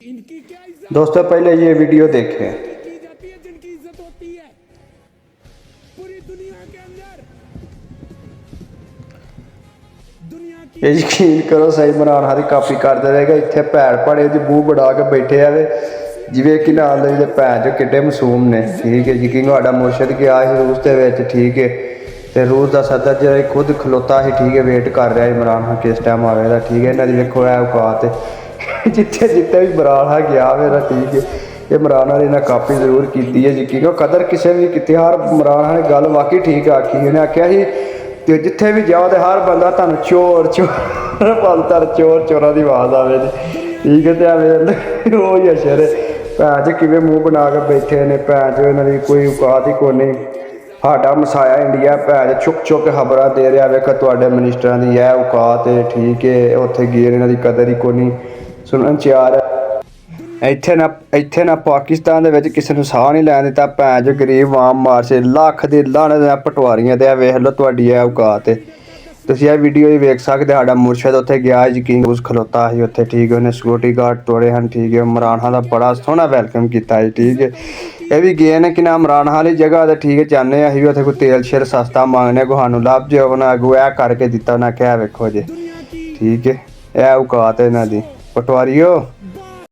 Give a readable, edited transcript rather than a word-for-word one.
दोस्तों पहले ये वीडियो देखें। जिनकी इज्जत होती है पूरी दुनिया के अंदर। ये यकीन करो सही इमरान खान की कापी कर देगा। इतने भैड़ भड़े च मूँह बना के बैठे आवे जिमें कि नाम दे भैन चो किड्डे मासूम ने। ठीक है यकीन साडा मुर्शद गया रूस के ठीक है तो रूस का सदर जो खुद खलोता ही ठीक है वेट कर रहा इमरान खान किस टाइम आएगा। ठीक है इन्हों की देखो है औकात जिथे जिथे भी इमरान खान गया मेरा ठीक है इमरान खान इन्हें कापी जरूर की है यकीन कदर किसी भी की हर इमरान खान ने गल वाकई ठीक आखी। इन्हें आख्या ही तो जिथे भी जाओ तो हर बंदा तुम चोर चोर पलतर चोर चोरों की आवाज़ आवे ठीक है। तो वो ही अशर भैन च किवें मूँह बना के बैठे ने भैन चो इन्हों की कोई औकात ही कोई नहीं। साडा मसाया इंडिया भैन चुक चुक खबर दे रहा वेख तुहाडे मिनिस्टरां दी यह औकात है ठीक है उत्थे गए इन्हों की कदर ही कोई नहीं सुनन च आ रहा। इत्थे ना पाकिस्तान दे विच किसी नूं साह नहीं लैण दित्ता भैन चो गरीब आम मारसे लख दे लाने पटवारियां ते वेख लो तुहाडी यह औकात है। तुसीं यह वीडियो ही वेख सकदे साडा मुर्शद उत्थे गया यकीन उस खलोता ही उत्थे ठीक है उन्हें सिक्योरिटी गार्ड तोड़े हैं ठीक है इमरान खान का बड़ा सोहना वेलकम किया है ठीक है। ये भी गए ने कि ना इमरान खान वाली जगह तो ठीक है जाने असीं भी उत्थे कोई तेल शेर सस्ता मांगने को सानूं लभ जे उन्हें अगू ऐ करके दिता उन्हें क्या वेखो जे ठीक है यह औकात है इन्हां दी पटवारियो।